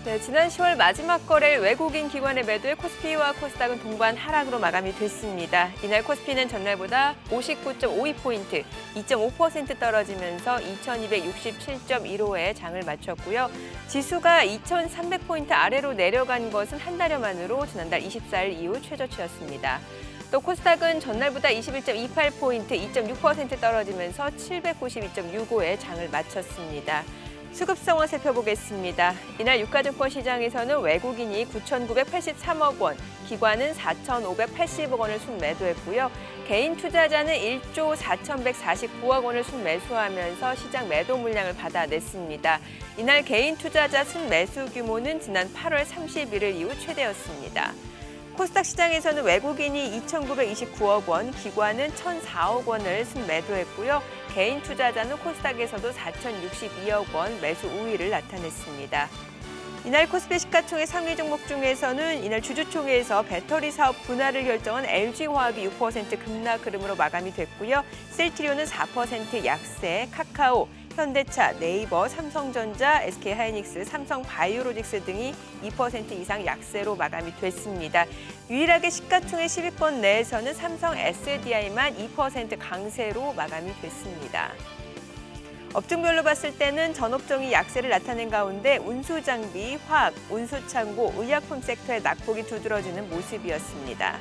네, 지난 10월 마지막 거래일 외국인 기관의 매도에 코스피와 코스닥은 동반 하락으로 마감이 됐습니다. 이날 코스피는 전날보다 59.52포인트, 2.5% 떨어지면서 2267.15에 장을 마쳤고요. 지수가 2300포인트 아래로 내려간 것은 한 달여 만으로 지난달 24일 이후 최저치였습니다. 또 코스닥은 전날보다 21.28포인트, 2.6% 떨어지면서 792.65에 장을 마쳤습니다. 수급 상황 살펴보겠습니다. 이날 유가증권 시장에서는 외국인이 9,983억 원, 기관은 4,580억 원을 순매도했고요. 개인 투자자는 1조 4,149억 원을 순매수하면서 시장 매도 물량을 받아냈습니다. 이날 개인 투자자 순매수 규모는 지난 8월 31일 이후 최대였습니다. 코스닥 시장에서는 외국인이 2,929억 원, 기관은 1,004억 원을 순매도했고요. 개인 투자자는 코스닥에서도 4,062억 원 매수 우위를 나타냈습니다. 이날 코스피 시가총액 상위 종목 중에서는 이날 주주총회에서 배터리 사업 분할을 결정한 LG화학이 6% 급락 흐름으로 마감이 됐고요. 셀트리온은 4% 약세, 카카오, 현대차, 네이버, 삼성전자, SK하이닉스, 삼성바이오로직스 등이 2% 이상 약세로 마감이 됐습니다. 유일하게 시가총액 10위권 내에서는 삼성 SDI만 2% 강세로 마감이 됐습니다. 업종별로 봤을 때는 전업종이 약세를 나타낸 가운데 운수장비, 화학, 운수창고, 의약품 섹터의 낙폭이 두드러지는 모습이었습니다.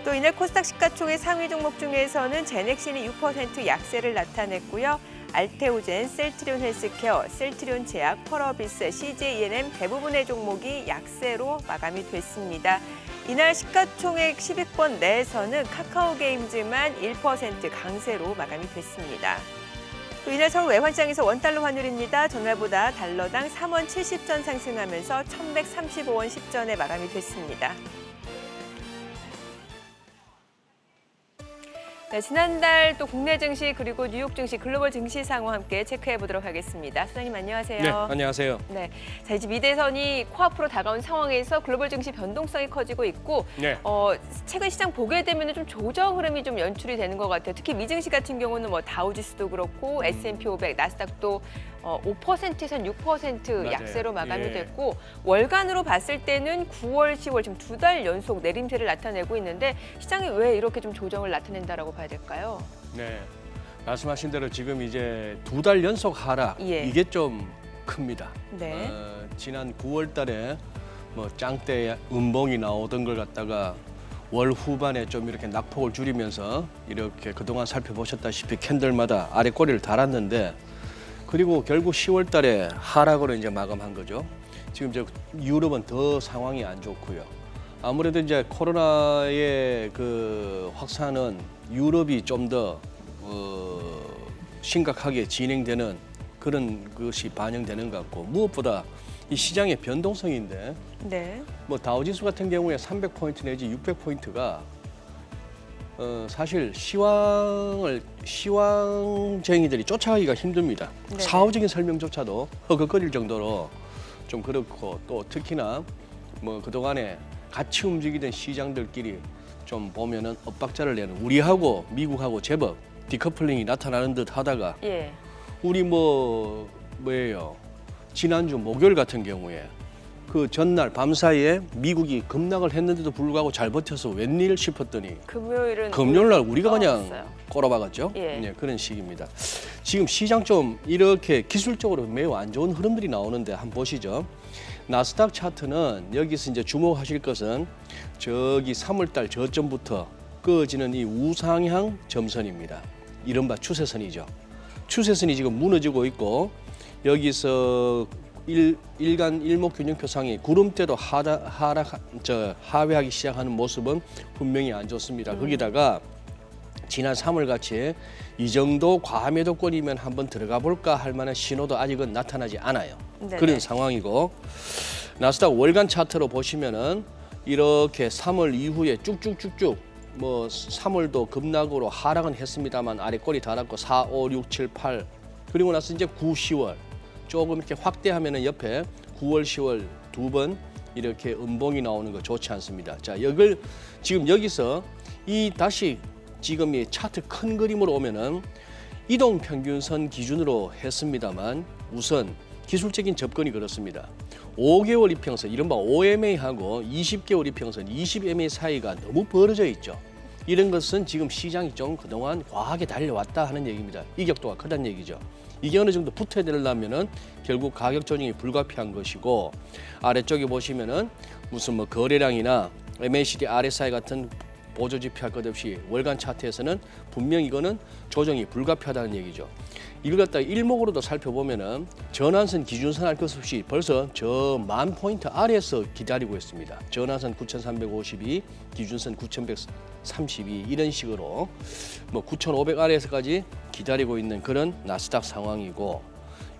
또 이날 코스닥 시가총액 상위 종목 중에서는 제넥신이 6% 약세를 나타냈고요. 알테오젠, 셀트리온 헬스케어, 셀트리온 제약, 펄어비스, CJENM 대부분의 종목이 약세로 마감이 됐습니다. 이날 시가총액 10위권 내에서는 카카오게임즈만 1% 강세로 마감이 됐습니다. 또 이날 서울 외환시장에서 원달러 환율입니다. 전날보다 달러당 3원 70전 상승하면서 1,135원 10전에 마감이 됐습니다. 네, 지난달 또 국내 증시 그리고 뉴욕 증시, 글로벌 증시 상황 함께 체크해 보도록 하겠습니다. 소장님 안녕하세요. 네, 안녕하세요. 네, 자 이제 미대선이 코앞으로 다가온 상황에서 글로벌 증시 변동성이 커지고 있고, 네. 최근 시장 보게 되면 좀 조정 흐름이 좀 연출이 되는 것 같아요. 특히 미증시 같은 경우는 뭐 다우지수도 그렇고 S&P 500, 나스닥도 5%에서 6% 맞아요. 약세로 마감이 예. 됐고 월간으로 봤을 때는 9월, 10월 지금 2달 연속 내림세를 나타내고 있는데 시장이 왜 이렇게 좀 조정을 나타낸다라고 봐야 될까요? 네, 말씀하신 대로 지금 이제 2달 연속 하락 예. 이게 좀 큽니다. 네. 지난 9월달에 뭐 짱대 음봉이 나오던 걸 갖다가 월 후반에 좀 이렇게 낙폭을 줄이면서 이렇게 그동안 살펴보셨다시피 캔들마다 아래 꼬리를 달았는데. 그리고 결국 10월 달에 하락으로 이제 마감한 거죠. 지금 이제 유럽은 더 상황이 안 좋고요. 아무래도 이제 코로나의 그 확산은 유럽이 좀 더 심각하게 진행되는 그런 것이 반영되는 것 같고 무엇보다 이 시장의 변동성인데 네. 뭐 다우지수 같은 경우에 300포인트 내지 600포인트가 사실 시황쟁이들이 쫓아가기가 힘듭니다. 네네. 사후적인 설명조차도 허걱거릴 정도로 좀 그렇고 또 특히나 뭐 그동안에 같이 움직이던 시장들끼리 좀 보면은 엇박자를 내는 우리하고 미국하고 제법 디커플링이 나타나는 듯 하다가 예. 우리 뭐예요? 지난주 목요일 같은 경우에 그 전날 밤사이에 미국이 급락을 했는데도 불구하고 잘 버텨서 웬일 싶었더니 금요일 날 우리가 그냥 꼬라박았죠. 예. 네, 그런 식입니다. 지금 시장 좀 이렇게 기술적으로 매우 안 좋은 흐름들이 나오는데 한번 보시죠. 나스닥 차트는 여기서 이제 주목하실 것은 저기 3월달 저점부터 그어지는 이 우상향 점선입니다. 이른바 추세선이죠. 추세선이 지금 무너지고 있고 여기서 일간 일목균형표상이 구름대로 하회하기 시작하는 모습은 분명히 안 좋습니다. 거기다가 지난 3월 같이 이 정도 과매도권이면 한번 들어가 볼까 할 만한 신호도 아직은 나타나지 않아요. 네네. 그런 상황이고 나스닥 월간 차트로 보시면은 이렇게 3월 이후에 쭉쭉쭉쭉 뭐 3월도 급락으로 하락은 했습니다만 아래 꼬리 달았고 4, 5, 6, 7, 8 그리고 나서 이제 9, 10월 조금 이렇게 확대하면은 옆에 9월, 10월 두 번 이렇게 음봉이 나오는 거 좋지 않습니다. 자, 이걸 지금 여기서 이 다시 지금 이 차트 큰 그림으로 오면은 이동 평균선 기준으로 했습니다만 우선 기술적인 접근이 그렇습니다. 5개월 이평선, 이른바 OMA하고 20개월 이평선, 20MA 사이가 너무 벌어져 있죠. 이런 것은 지금 시장이 좀 그동안 과하게 달려왔다 하는 얘기입니다. 이격도가 크다는 얘기죠. 이게 어느 정도 붙어야 되려면은 결국 가격 조정이 불가피한 것이고, 아래쪽에 보시면은 무슨 뭐 거래량이나 MACD, RSI 같은 보조 지표 할 것 없이 월간 차트에서는 분명 이거는 조정이 불가피하다는 얘기죠. 이걸 갖다가 일목으로도 살펴보면은 전환선 기준선 할 것 없이 벌써 저 10,000포인트 아래에서 기다리고 있습니다. 전환선 9,352, 기준선 9,132 이런 식으로 뭐 9,500 아래에서까지 기다리고 있는 그런 나스닥 상황이고,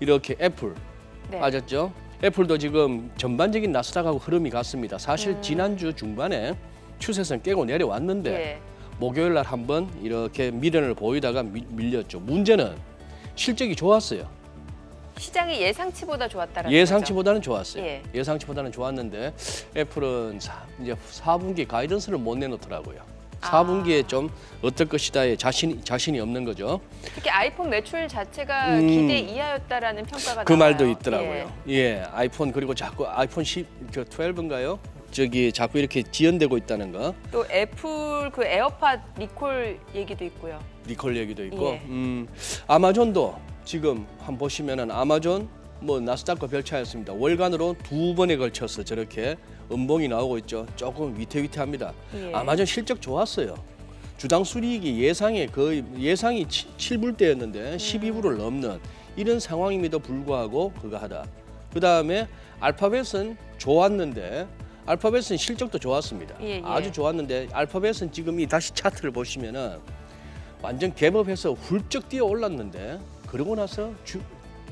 이렇게 애플 네. 맞았죠? 애플도 지금 전반적인 나스닥하고 흐름이 같습니다. 사실 지난주 중반에 추세선 깨고 내려왔는데 예. 목요일 날 한번 이렇게 미련을 보이다가 밀렸죠. 문제는 실적이 좋았어요. 시장이 예상치보다 좋았다라는 예상치보다는 좋았어요. 예. 예상치보다는 좋았는데 애플은 이제 4분기 가이던스를 못 내놓더라고요. 4분기에 좀 어떨 것이다에 자신이 없는 거죠. 특히 아이폰 매출 자체가 기대 이하였다라는 평가가 그 나와요. 말도 있더라고요. 예, 아이폰 그리고 자꾸 아이폰 12인가요? 저기 자꾸 이렇게 지연되고 있다는 거. 또 애플 그 에어팟 리콜 얘기도 있고요. 리콜 얘기도 있고, 예. 아마존도 지금 한번 보시면은 아마존 뭐 나스닥과 별 차이였습니다. 월간으로 2번에 걸쳐서 저렇게 음봉이 나오고 있죠. 조금 위태위태합니다. 예. 아마존 실적 좋았어요. 주당 수익이 예상이 7불대였는데 12불을 넘는 이런 상황임에도 불구하고 그거 하다. 그 다음에 알파벳은 좋았는데, 알파벳은 실적도 좋았습니다. 예, 예. 아주 좋았는데 알파벳은 지금 이 다시 차트를 보시면은 완전 갭업해서 훌쩍 뛰어 올랐는데, 그러고 나서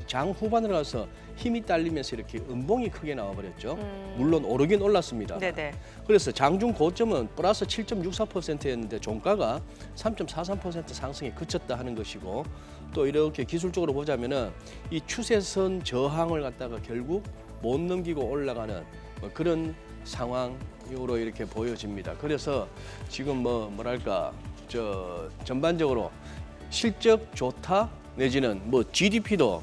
장 후반으로 가서 힘이 딸리면서 이렇게 음봉이 크게 나와버렸죠. 물론 오르긴 올랐습니다. 네네. 그래서 장중 고점은 플러스 7.64%였는데 종가가 3.43% 상승에 그쳤다 하는 것이고, 또 이렇게 기술적으로 보자면은 이 추세선 저항을 갖다가 결국 못 넘기고 올라가는 뭐 그런 상황으로 이렇게 보여집니다. 그래서 지금 뭐랄까 전반적으로 실적 좋다 내지는 뭐 GDP도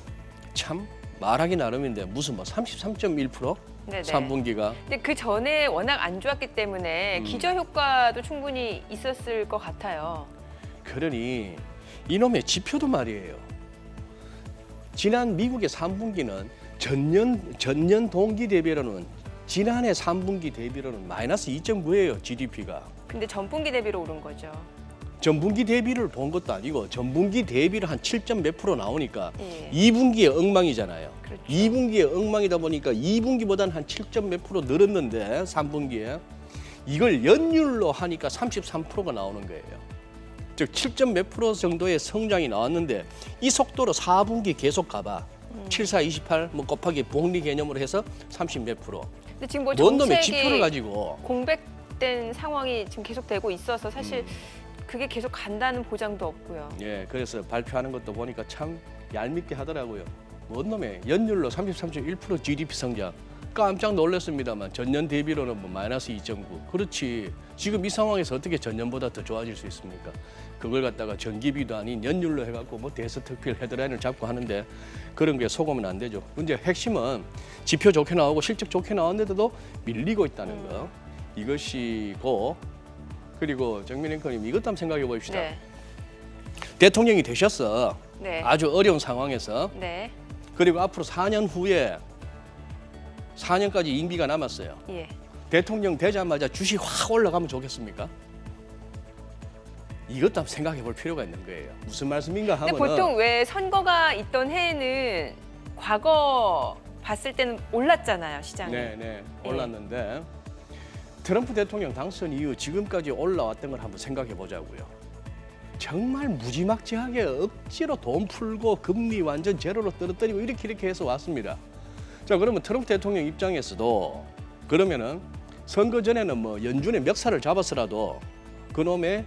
참 말하기 나름인데 무슨 뭐 33.1% 네네. 3분기가 근데 그 전에 워낙 안 좋았기 때문에 기저 효과도 충분히 있었을 것 같아요. 그러니 이놈의 지표도 말이에요. 지난 미국의 3분기는 전년 동기 대비로는 지난해 3분기 대비로는 마이너스 2.9예요. GDP가. 근데 전분기 대비로 오른 거죠. 전분기 대비를 본 것도 아니고 전분기 대비를 한 7점 몇 프로 나오니까 예. 2분기에 엉망이잖아요. 그렇죠. 2분기에 엉망이다 보니까 2분기보다는 한 7점 몇 프로 늘었는데 3분기에 이걸 연율로 하니까 33%가 나오는 거예요. 즉 7점 몇 프로 정도의 성장이 나왔는데 이 속도로 4분기 계속 가봐. 7, 4, 28 뭐 곱하기 복리 개념으로 해서 30 몇 프로. 근데 지금 뭐 뭔 놈의 정책이 지표를 가지고 공백된 상황이 지금 계속되고 있어서 사실 그게 계속 간다는 보장도 없고요. 예, 그래서 발표하는 것도 보니까 참 얄밉게 하더라고요. 뭔 놈의 연율로 33.1% GDP 성장. 깜짝 놀랐습니다만 전년 대비로는 뭐 마이너스 2.9. 그렇지. 지금 이 상황에서 어떻게 전년보다 더 좋아질 수 있습니까? 그걸 갖다가 전기비도 아닌 연율로 해갖고 뭐 데스크필 헤드라인을 잡고 하는데 그런 게 속으면 안 되죠. 문제 핵심은 지표 좋게 나오고 실적 좋게 나왔는데도 밀리고 있다는 거. 이것이고, 그리고 정민 앵커님 이것 한번 생각해 봅시다. 네. 대통령이 되셨어. 네. 아주 어려운 상황에서. 네. 그리고 앞으로 4년 후에 4년까지 임기가 남았어요. 예. 대통령 되자마자 주식 확 올라가면 좋겠습니까? 이것도 한번 생각해 볼 필요가 있는 거예요. 무슨 말씀인가 근데 하면은 보통 왜 선거가 있던 해에는 과거 봤을 때는 올랐잖아요, 시장이. 네, 올랐는데 트럼프 대통령 당선 이후 지금까지 올라왔던 걸 한번 생각해 보자고요. 정말 무지막지하게 억지로 돈 풀고 금리 완전 제로로 떨어뜨리고 이렇게 해서 왔습니다. 자, 그러면 트럼프 대통령 입장에서도 그러면은 선거 전에는 뭐 연준의 멱살을 잡았으라도 그놈의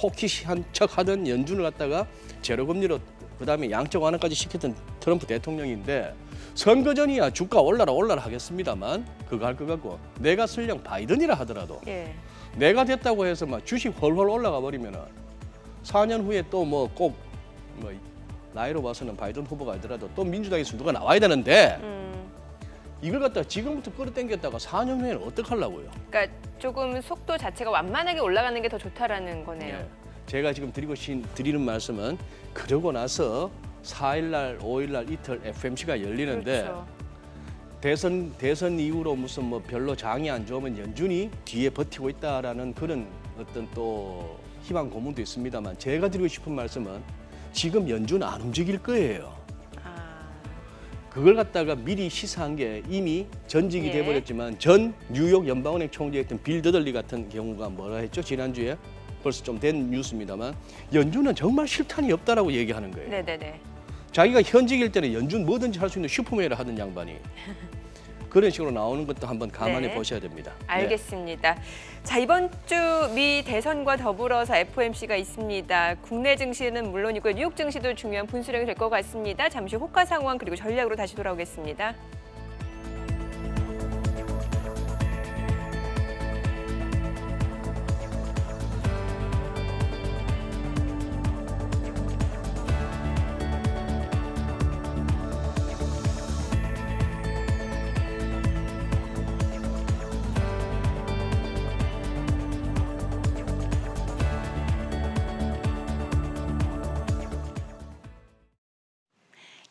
호키시한 척 하던 연준을 갖다가 제로 금리로 그다음에 양적 완화까지 시켰던 트럼프 대통령인데 선거 전이야 주가 올라라 하겠습니다만 그거 할 것 같고 내가 설령 바이든이라 하더라도 예. 내가 됐다고 해서 막 주식 헐헐 올라가 버리면은 4년 후에 또 뭐 꼭 뭐 나이로 봐서는 바이든 후보가 아니더라도 또 민주당에서 누가 나와야 되는데 이걸 갖다가 지금부터 끌어당겼다가 4년 후에는 어떡하려고요? 그러니까 조금 속도 자체가 완만하게 올라가는 게 더 좋다라는 거네요. 예. 제가 지금 드리는 말씀은 그러고 나서 4일날, 5일날 이틀 FMC가 열리는데 그렇죠. 대선 이후로 무슨 뭐 별로 장이 안 좋으면 연준이 뒤에 버티고 있다라는 그런 어떤 또 희망 고문도 있습니다만 제가 드리고 싶은 말씀은 지금 연준 안 움직일 거예요. 아, 그걸 갖다가 미리 시사한 게 이미 전직이 예. 돼버렸지만 전 뉴욕 연방은행 총재였던 빌 더들리 같은 경우가 뭐라 했죠? 지난주에 벌써 좀 된 뉴스입니다만 연준은 정말 실탄이 없다라고 얘기하는 거예요. 네네네. 자기가 현직일 때는 연준 뭐든지 할 수 있는 슈퍼맨을 하던 양반이 그런 식으로 나오는 것도 한번 감안해 네. 보셔야 됩니다. 알겠습니다. 자, 이번 주 미 대선과 더불어서 FOMC가 있습니다. 국내 증시는 물론이고 뉴욕 증시도 중요한 분수령이 될 것 같습니다. 잠시 호가 상황 그리고 전략으로 다시 돌아오겠습니다.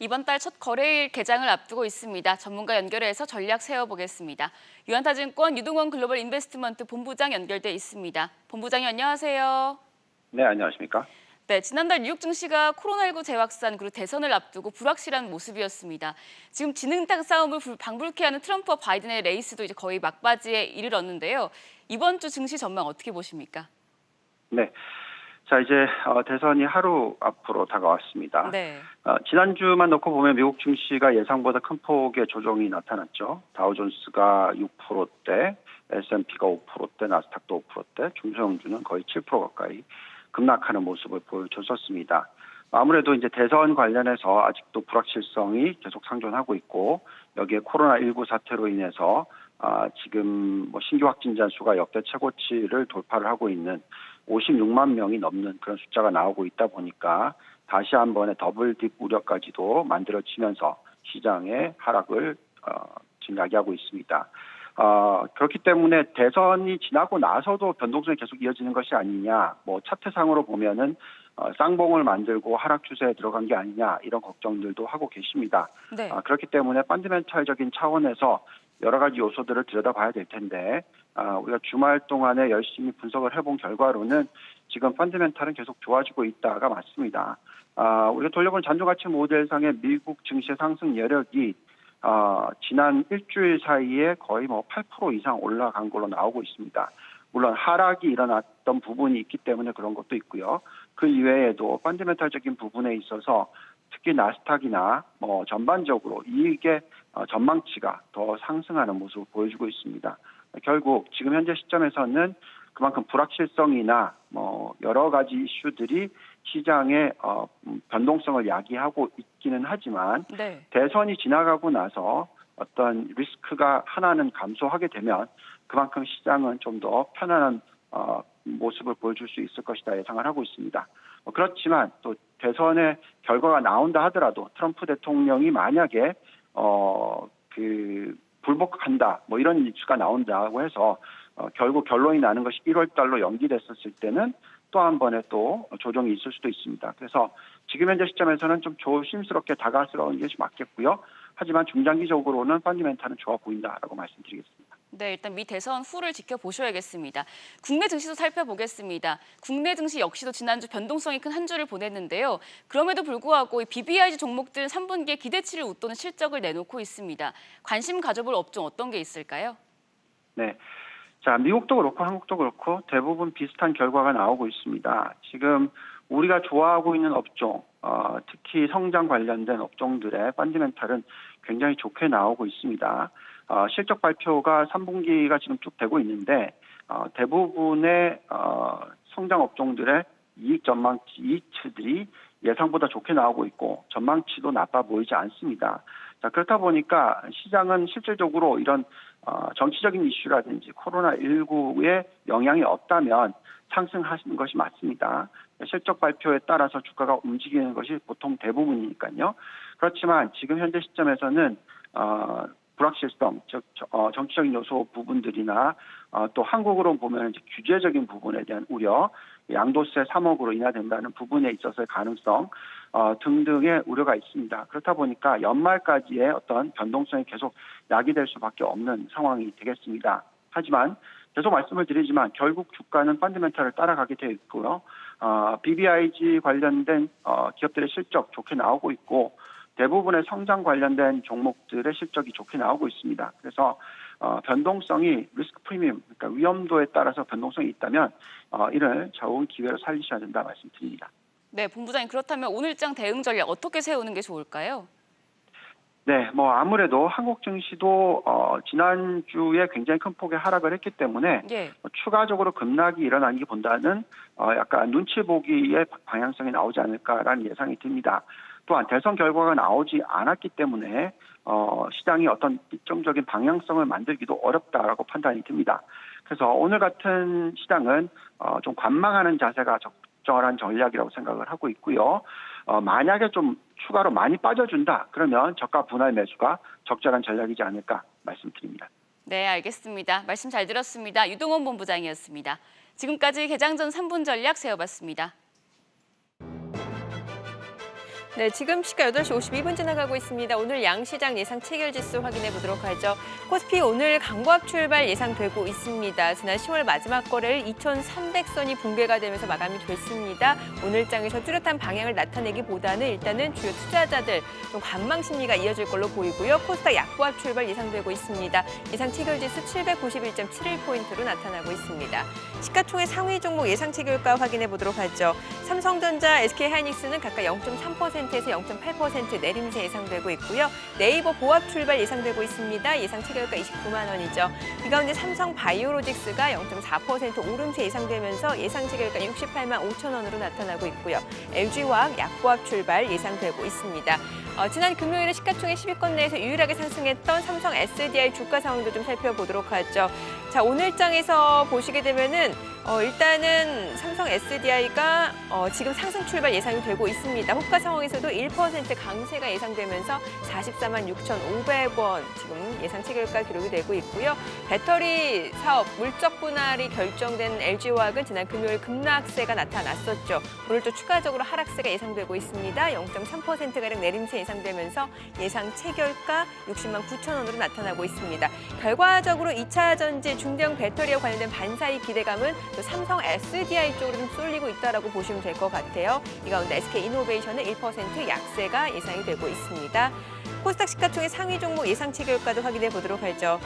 이번 달 첫 거래일 개장을 앞두고 있습니다. 전문가 연결해서 전략 세워보겠습니다. 유한타증권 유동원 글로벌 인베스트먼트 본부장 연결돼 있습니다. 본부장님 안녕하세요. 네, 안녕하십니까? 네, 지난달 뉴욕 증시가 코로나19 재확산 그리고 대선을 앞두고 불확실한 모습이었습니다. 지금 진흙탕 싸움을 방불케 하는 트럼프와 바이든의 레이스도 이제 거의 막바지에 이르렀는데요. 이번 주 증시 전망 어떻게 보십니까? 네. 자, 이제 대선이 하루 앞으로 다가왔습니다. 네. 지난주만 놓고 보면 미국 증시가 예상보다 큰 폭의 조정이 나타났죠. 다우존스가 6%대, S&P가 5%대, 나스닥도 5%대, 중소형주는 거의 7% 가까이 급락하는 모습을 보여줬었습니다. 아무래도 이제 대선 관련해서 아직도 불확실성이 계속 상존하고 있고 여기에 코로나19 사태로 인해서 지금 뭐 신규 확진자 수가 역대 최고치를 돌파를 하고 있는 56만 명이 넘는 그런 숫자가 나오고 있다 보니까 다시 한 번의 더블 딥 우려까지도 만들어지면서 시장의 하락을 지금 야기하고 있습니다. 그렇기 때문에 대선이 지나고 나서도 변동성이 계속 이어지는 것이 아니냐, 뭐 차트상으로 보면은 쌍봉을 만들고 하락 추세에 들어간 게 아니냐 이런 걱정들도 하고 계십니다. 네. 그렇기 때문에 펀더멘탈적인 차원에서 여러 가지 요소들을 들여다봐야 될 텐데 우리가 주말 동안에 열심히 분석을 해본 결과로는 지금 펀더멘탈은 계속 좋아지고 있다가 맞습니다. 우리가 돌려본 잔존가치 모델상의 미국 증시 상승 여력이 지난 일주일 사이에 거의 뭐 8% 이상 올라간 걸로 나오고 있습니다. 물론 하락이 일어났던 부분이 있기 때문에 그런 것도 있고요. 그 이외에도 펀더멘탈적인 부분에 있어서 특히 나스닥이나 뭐 전반적으로 이익의 전망치가 더 상승하는 모습을 보여주고 있습니다. 결국 지금 현재 시점에서는 그만큼 불확실성이나 뭐 여러 가지 이슈들이 시장의 변동성을 야기하고 있기는 하지만 네. 대선이 지나가고 나서 어떤 리스크가 하나는 감소하게 되면 그만큼 시장은 좀 더 편안한 모습을 보여줄 수 있을 것이다 예상을 하고 있습니다. 그렇지만 또 대선의 결과가 나온다 하더라도 트럼프 대통령이 만약에 불복한다 뭐 이런 이슈가 나온다고 해서 결국 결론이 나는 것이 1월 달로 연기됐었을 때는 또 한 번의 또 조정이 있을 수도 있습니다. 그래서 지금 현재 시점에서는 좀 조심스럽게 다가스러운 것이 맞겠고요. 하지만 중장기적으로는 펀더멘탈은 좋아 보인다라고 말씀드리겠습니다. 네, 일단 미 대선 후를 지켜보셔야겠습니다. 국내 증시도 살펴보겠습니다. 국내 증시 역시도 지난주 변동성이 큰 한 주를 보냈는데요. 그럼에도 불구하고 BBIG 종목들은 3분기에 기대치를 웃도는 실적을 내놓고 있습니다. 관심 가져볼 업종 어떤 게 있을까요? 네. 자, 미국도 그렇고 한국도 그렇고 대부분 비슷한 결과가 나오고 있습니다. 지금 우리가 좋아하고 있는 업종, 특히 성장 관련된 업종들의 펀더멘탈은 굉장히 좋게 나오고 있습니다. 실적 발표가 3분기가 지금 쭉 되고 있는데 대부분의 성장 업종들의 이익 전망치, 이익치들이 예상보다 좋게 나오고 있고 전망치도 나빠 보이지 않습니다. 자, 그렇다 보니까 시장은 실질적으로 이런 정치적인 이슈라든지 코로나19에 영향이 없다면 상승하시는 것이 맞습니다. 실적 발표에 따라서 주가가 움직이는 것이 보통 대부분이니까요. 그렇지만 지금 현재 시점에서는 불확실성, 즉 정치적인 요소 부분들이나 또 한국으로 보면 이제 규제적인 부분에 대한 우려, 양도세 3억으로 인하된다는 부분에 있어서의 가능성 등등의 우려가 있습니다. 그렇다 보니까 연말까지의 어떤 변동성이 계속 야기될 수밖에 없는 상황이 되겠습니다. 하지만 계속 말씀을 드리지만 결국 주가는 펀더멘털을 따라가게 되어 있고요. BBIG 관련된 기업들의 실적 좋게 나오고 있고 대부분의 성장 관련된 종목들의 실적이 좋게 나오고 있습니다. 그래서 변동성이 리스크 프리미엄, 그러니까 위험도에 따라서 변동성이 있다면 이를 좋은 기회로 살리셔야 된다 말씀드립니다. 네, 본부장님 그렇다면 오늘장 대응 전략 어떻게 세우는 게 좋을까요? 네, 뭐 아무래도 한국 증시도 지난주에 굉장히 큰 폭의 하락을 했기 때문에 예. 추가적으로 급락이 일어나기보다는 약간 눈치 보기의 방향성이 나오지 않을까라는 예상이 듭니다. 또한 대선 결과가 나오지 않았기 때문에 시장이 어떤 일정적인 방향성을 만들기도 어렵다라고 판단이 듭니다. 그래서 오늘 같은 시장은 좀 관망하는 자세가 적절한 전략이라고 생각을 하고 있고요. 만약에 좀 추가로 많이 빠져준다 그러면 저가 분할 매수가 적절한 전략이지 않을까 말씀드립니다. 네, 알겠습니다. 말씀 잘 들었습니다. 유동원 본부장이었습니다. 지금까지 개장 전 3분 전략 세워봤습니다. 네, 지금 시각 8시 52분 지나가고 있습니다. 오늘 양시장 예상 체결지수 확인해 보도록 하죠. 코스피 오늘 강보합 출발 예상되고 있습니다. 지난 10월 마지막 거래일 2,300선이 붕괴가 되면서 마감이 됐습니다. 오늘장에서 뚜렷한 방향을 나타내기보다는 일단은 주요 투자자들 좀 관망 심리가 이어질 걸로 보이고요. 코스닥 약보합 출발 예상되고 있습니다. 예상 체결지수 791.71포인트로 나타나고 있습니다. 시가총액 상위 종목 예상 체결가 확인해 보도록 하죠. 삼성전자, SK하이닉스는 각각 0.3%에서 0.8% 내림세 예상되고 있고요. 네이버 보합 출발 예상되고 있습니다. 예상 체결가 29만 원이죠. 이 가운데 삼성 바이오로직스가 0.4% 오름세 예상되면서 예상 체결가 68만 5천 원으로 나타나고 있고요. LG화학 약보합 출발 예상되고 있습니다. 지난 금요일에 시가총액 10위권 내에서 유일하게 상승했던 삼성 SDI 주가 상황도 좀 살펴보도록 하죠. 자, 오늘장에서 보시게 되면은 일단은 삼성 SDI가 지금 상승 출발 예상이 되고 있습니다. 호가 상황에서도 1% 강세가 예상되면서 44만 6,500원 지금 예상 체결가 기록이 되고 있고요. 배터리 사업 물적 분할이 결정된 LG화학은 지난 금요일 급락세가 나타났었죠. 오늘 또 추가적으로 하락세가 예상되고 있습니다. 0.3%가량 내림세 예상되면서 예상 체결가 60만 9천 원으로 나타나고 있습니다. 결과적으로 2차 전지 중대형 배터리와 관련된 반사이 기대감은 또 삼성 SDI 쪽으로 좀 쏠리고 있다라고 보시면 될 것 같아요. 이 가운데 SK이노베이션은 1% 약세가 예상이 되고 있습니다. 코스닥 시가총액 상위 종목 예상 체결가도 확인해 보도록 하죠.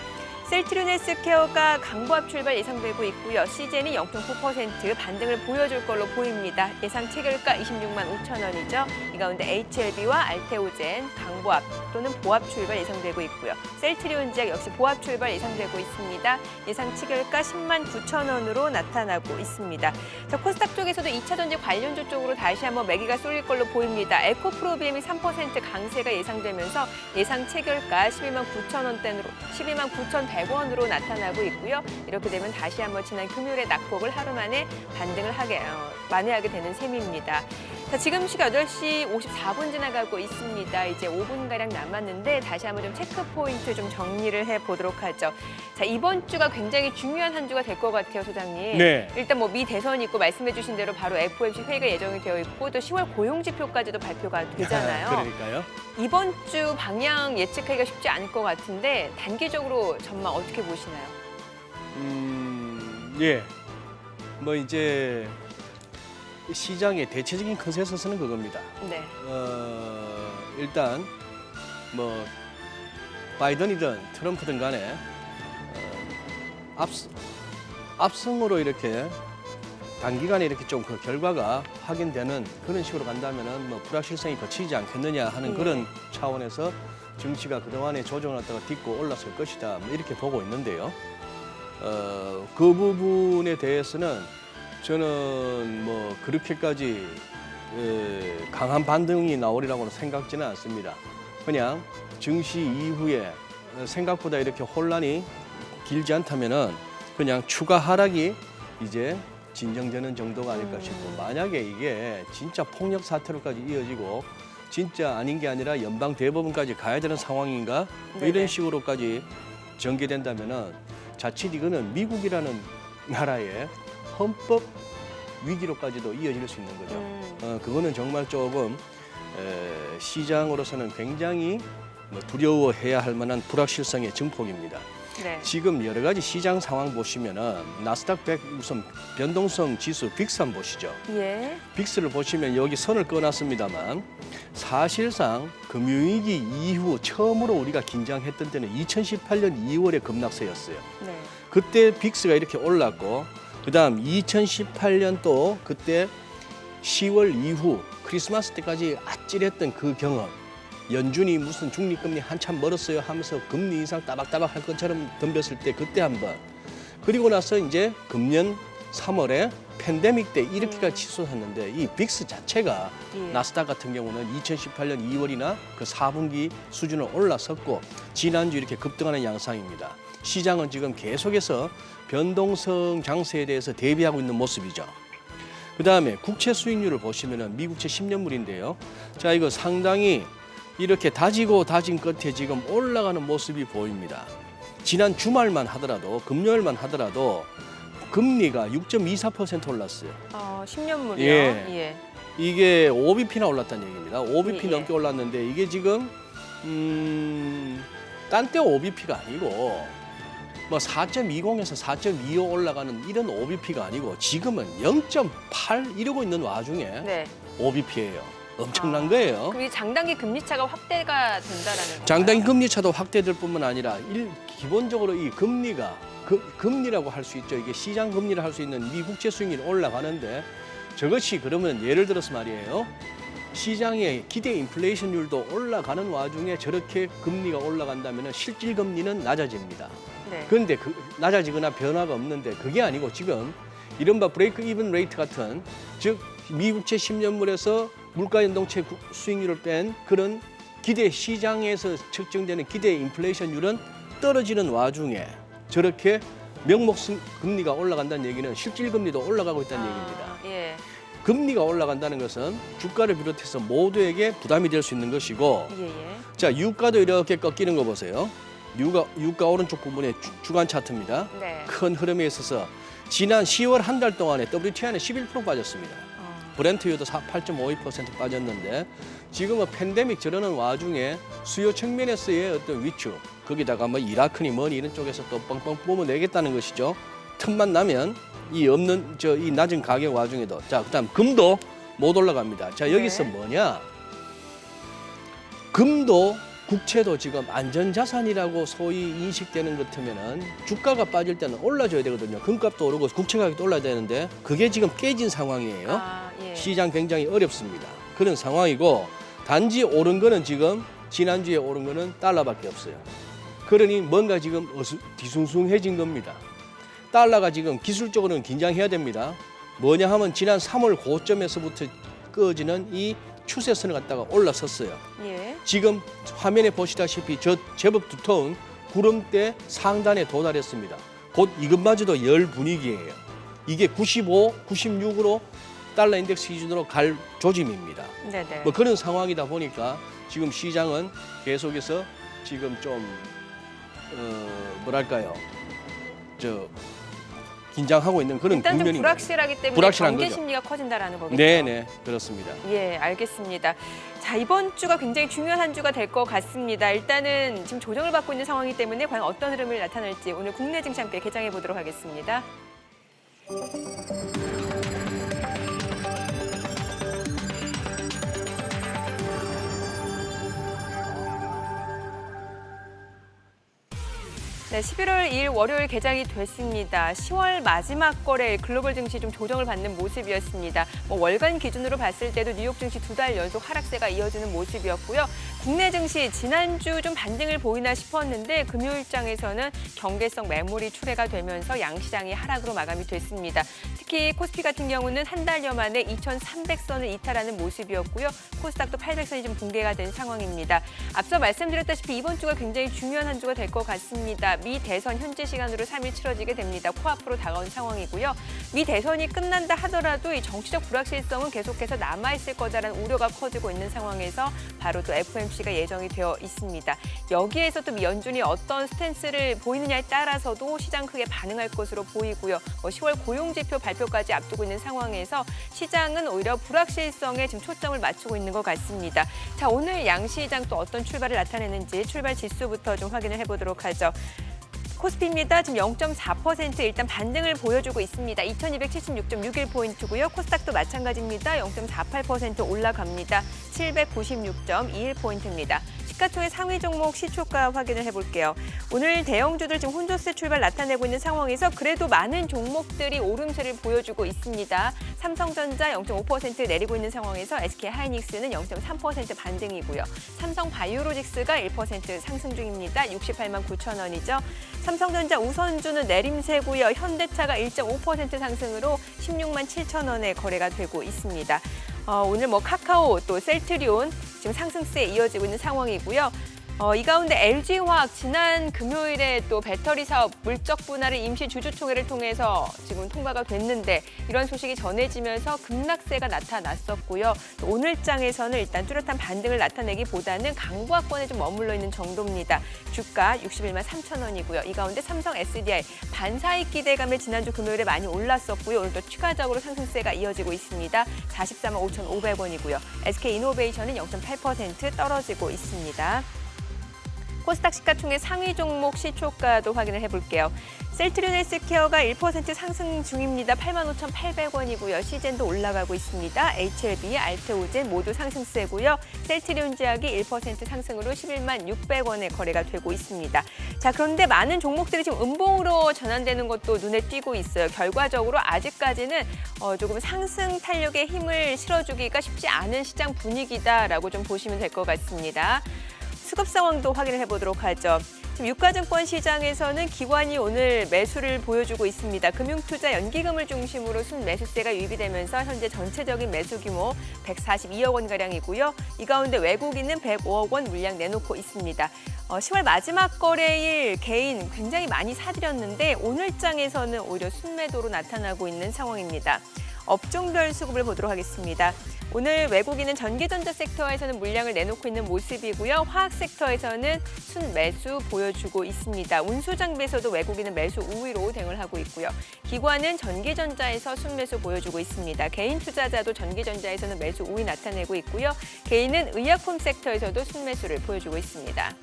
셀트리온 헬스케어가 강보합 출발 예상되고 있고요. 시젠이 0.9% 반등을 보여줄 걸로 보입니다. 예상 체결가 26만 5천 원이죠. 이 가운데 HLB와 알테오젠 강보합 또는 보합 출발 예상되고 있고요. 셀트리온 제약 역시 보합 출발 예상되고 있습니다. 예상 체결가 10만 9천 원으로 나타나고 있습니다. 자, 코스닥 쪽에서도 2차 전지 관련주 쪽으로 다시 한번 매기가 쏠릴 걸로 보입니다. 에코프로비엠이 3% 강세가 예상되면서 예상 체결가 12만 9천 원대로 12만 9,100원으로 나타나고 있고요. 이렇게 되면 다시 한번 지난 금요일의 낙폭을 하루 만에 반등을 만회하게 되는 셈입니다. 자, 지금 시각 8시 54분 지나가고 있습니다. 이제 5분가량 남았는데 다시 한번 좀 체크 포인트 좀 정리를 해보도록 하죠. 자, 이번 주가 굉장히 중요한 한 주가 될 것 같아요, 소장님. 네. 일단 뭐 미 대선이 있고 말씀해 주신 대로 바로 FOMC 회의가 예정이 되어 있고 또 10월 고용지표까지도 발표가 되잖아요. 그러니까요. 이번 주 방향 예측하기가 쉽지 않을 것 같은데 단기적으로 전망 어떻게 보시나요? 예. 뭐 이제 시장의 대체적인 컨센서스는 그겁니다. 네. 일단 뭐 바이든이든 트럼프든 간에 압승으로 이렇게 단기간에 이렇게 좀 그 결과가 확인되는 그런 식으로 간다면은 뭐 불확실성이 거치지 않겠느냐 하는 그런 차원에서 증시가 그동안에 조정을 하다가 딛고 올랐을 것이다. 뭐 이렇게 보고 있는데요. 그 부분에 대해서는 저는 뭐 그렇게까지 강한 반등이 나오리라고는 생각지는 않습니다. 그냥 증시 이후에 생각보다 이렇게 혼란이 길지 않다면은 그냥 추가 하락이 이제 진정되는 정도가 아닐까 싶고, 만약에 이게 진짜 폭력 사태로까지 이어지고 진짜 아닌 게 아니라 연방 대법원까지 가야 되는 상황인가 뭐 네네. 이런 식으로까지 전개된다면은 자칫 이거는 미국이라는 나라의 헌법 위기로까지도 이어질 수 있는 거죠. 그거는 정말 조금 시장으로서는 굉장히 두려워해야 할 만한 불확실성의 증폭입니다. 네. 지금 여러 가지 시장 상황 보시면은 나스닥 100 우선 변동성 지수 빅스 한번 보시죠. 예. 빅스를 보시면 여기 선을 그어놨습니다만 사실상 금융위기 이후 처음으로 우리가 긴장했던 때는 2018년 2월에 급락세였어요. 네. 그때 빅스가 이렇게 올랐고, 그다음 2018년 또 그때 10월 이후 크리스마스 때까지 아찔했던 그 경험, 연준이 무슨 중립금리 한참 멀었어요 하면서 금리 인상 따박따박 할 것처럼 덤볐을 때 그때 한번, 그리고 나서 이제 금년 3월에 팬데믹 때 이렇게까지 치솟았는데 이 빅스 자체가 예. 나스닥 같은 경우는 2018년 2월이나 그 4분기 수준을 올라섰고 지난주 이렇게 급등하는 양상입니다. 시장은 지금 계속해서 변동성 장세에 대해서 대비하고 있는 모습이죠. 그다음에 국채 수익률을 보시면은 미국채 10년물인데요. 자, 이거 상당히 이렇게 다지고 다진 끝에 지금 올라가는 모습이 보입니다. 지난 주말만 하더라도, 금요일만 하더라도 금리가 6.24% 올랐어요. 10년물이요. 예. 예. 이게 5bp나 올랐다는 얘기입니다. 5bp 예. 넘게 올랐는데 이게 지금 딴 때 5bp가 아니고 뭐 4.20에서 4.25 올라가는 이런 5bp가 아니고 지금은 0.8 이러고 있는 와중에 네. 5bp예요. 엄청난 거예요. 그럼 이 장단기 금리 차가 확대가 된다라는 건가요? 장단기 금리 차도 확대될 뿐만 아니라 기본적으로 이 금리가 금리라고 할 수 있죠. 이게 시장 금리를 할 수 있는 미 국채 수익률이 올라가는데 저것이 그러면 예를 들어서 말이에요. 시장의 기대 인플레이션율도 올라가는 와중에 저렇게 금리가 올라간다면 실질 금리는 낮아집니다. 네. 그런데 낮아지거나 변화가 없는데 그게 아니고 지금 이른바 브레이크 이븐 레이트 같은, 즉 미국채 10년물에서 물가연동체 수익률을 뺀 그런 기대 시장에서 측정되는 기대 인플레이션율은 떨어지는 와중에 저렇게 명목 금리가 올라간다는 얘기는 실질 금리도 올라가고 있다는 얘기입니다. 예. 금리가 올라간다는 것은 주가를 비롯해서 모두에게 부담이 될 수 있는 것이고, 예, 예. 자, 유가도 이렇게 꺾이는 거 보세요. 유가 오른쪽 부분에 주간 차트입니다. 네. 큰 흐름에 있어서 지난 10월 한 달 동안에 WTI는 11% 빠졌습니다. 브렌트유도 8.52% 빠졌는데 지금은 팬데믹 저러는 와중에 수요 측면에서의 어떤 위축, 거기다가 뭐 이라크니 뭐니 이런 쪽에서 또 뻥뻥 뿜어내겠다는 것이죠. 틈만 나면 이 낮은 가격 와중에도. 자, 그다음 금도 못 올라갑니다. 자, 여기서 네. 뭐냐? 금도 국채도 지금 안전자산이라고 소위 인식되는 것 같으면은 주가가 빠질 때는 올라줘야 되거든요. 금값도 오르고 국채 가격도 올라야 되는데 그게 지금 깨진 상황이에요. 예. 시장 굉장히 어렵습니다. 그런 상황이고, 단지 오른 거는 지금 지난주에 오른 거는 달러밖에 없어요. 그러니 뭔가 지금 뒤숭숭해진 겁니다. 달러가 지금 기술적으로는 긴장해야 됩니다. 뭐냐 하면 지난 3월 고점에서부터 꺼지는 이 추세선을 갖다가 올라섰어요. 예. 지금 화면에 보시다시피 저 제법 두터운 구름대 상단에 도달했습니다. 곧 이것마저도 열 분위기예요. 이게 95, 96으로 달러 인덱스 기준으로 갈 조짐입니다. 네네. 뭐 그런 상황이다 보니까 지금 시장은 계속해서 지금 좀 뭐랄까요, 긴장하고 있는 그런 일단 좀 국면인 불확실하기 때문에 불확실한 경계 거죠. 심리가 커진다라는 거겠죠. 네네, 그렇습니다. 예, 알겠습니다. 자, 이번 주가 굉장히 중요한 한 주가 될 것 같습니다. 일단은 지금 조정을 받고 있는 상황이기 때문에 과연 어떤 흐름을 나타낼지 오늘 국내 증시 함께 개장해 보도록 하겠습니다. 네, 11월 2일 월요일 개장이 됐습니다. 10월 마지막 거래일 글로벌 증시 좀 조정을 받는 모습이었습니다. 월간 기준으로 봤을 때도 뉴욕 증시 2달 연속 하락세가 이어지는 모습이었고요. 국내 증시 지난주 좀 반등을 보이나 싶었는데 금요일장에서는 경계성 매물이 출회가 되면서 양시장이 하락으로 마감이 됐습니다. 특히 코스피 같은 경우는 한 달여 만에 2,300선을 이탈하는 모습이었고요. 코스닥도 800선이 좀 붕괴가 된 상황입니다. 앞서 말씀드렸다시피 이번 주가 굉장히 중요한 한 주가 될 것 같습니다. 미 대선 현재 시간으로 3일 치러지게 됩니다. 코앞으로 다가온 상황이고요. 미 대선이 끝난다 하더라도 이 정치적 불확실성은 계속해서 남아있을 거다라는 우려가 커지고 있는 상황에서 바로 또 FOMC가 예정이 되어 있습니다. 여기에서 또 미 연준이 어떤 스탠스를 보이느냐에 따라서도 시장 크게 반응할 것으로 보이고요. 10월 고용지표 발표까지 앞두고 있는 상황에서 시장은 오히려 불확실성에 지금 초점을 맞추고 있는 것 같습니다. 자, 오늘 양시장 또 어떤 출발을 나타내는지 출발 지수부터 좀 확인을 해보도록 하죠. 코스피입니다. 지금 0.4% 일단 반등을 보여주고 있습니다. 2276.61포인트고요. 코스닥도 마찬가지입니다. 0.48% 올라갑니다. 796.21포인트입니다. 시가총액 상위 종목 시초가 확인을 해볼게요. 오늘 대형주들 지금 혼조세 출발 나타내고 있는 상황에서 그래도 많은 종목들이 오름세를 보여주고 있습니다. 삼성전자 0.5% 내리고 있는 상황에서 SK하이닉스는 0.3% 반등이고요. 삼성바이오로직스가 1% 상승 중입니다. 68만 9천 원이죠. 삼성전자 우선주는 내림세고요. 현대차가 1.5% 상승으로 16만 7천 원에 거래가 되고 있습니다. 오늘 카카오 또 셀트리온 지금 상승세에 이어지고 있는 상황이고요. 이 가운데 LG화학 지난 금요일에 또 배터리 사업 물적 분할의 임시 주주총회를 통해서 지금 통과가 됐는데 이런 소식이 전해지면서 급락세가 나타났었고요. 또 오늘장에서는 일단 뚜렷한 반등을 나타내기보다는 강보합권에 좀 머물러 있는 정도입니다. 주가 61만 3천 원이고요. 이 가운데 삼성 SDI 반사익 기대감에 지난주 금요일에 많이 올랐었고요. 오늘도 추가적으로 상승세가 이어지고 있습니다. 44만 5,500원이고요. SK이노베이션은 0.8% 떨어지고 있습니다. 코스닥 시가총액 상위 종목 시초가도 확인을 해볼게요. 셀트리온 헬스케어가 1% 상승 중입니다. 85,800원이고요. 시젠도 올라가고 있습니다. HLB, 알테오젠 모두 상승세고요. 셀트리온 제약이 1% 상승으로 11만 600원에 거래가 되고 있습니다. 자, 그런데 많은 종목들이 지금 음봉으로 전환되는 것도 눈에 띄고 있어요. 결과적으로 아직까지는 조금 상승 탄력에 힘을 실어주기가 쉽지 않은 시장 분위기다라고 좀 보시면 될 것 같습니다. 수급 상황도 확인을 해보도록 하죠. 지금 유가증권 시장에서는 기관이 오늘 매수를 보여주고 있습니다. 금융투자 연기금을 중심으로 순매수세가 유입이 되면서 현재 전체적인 매수 규모 142억 원가량이고요. 이 가운데 외국인은 105억 원 물량 내놓고 있습니다. 10월 마지막 거래일 개인 굉장히 많이 사들였는데 오늘장에서는 오히려 순매도로 나타나고 있는 상황입니다. 업종별 수급을 보도록 하겠습니다. 오늘 외국인은 전기전자 섹터에서는 물량을 내놓고 있는 모습이고요. 화학 섹터에서는 순매수 보여주고 있습니다. 운수장비에서도 외국인은 매수 우위로 대응을 하고 있고요. 기관은 전기전자에서 순매수 보여주고 있습니다. 개인 투자자도 전기전자에서는 매수 우위 나타내고 있고요. 개인은 의약품 섹터에서도 순매수를 보여주고 있습니다.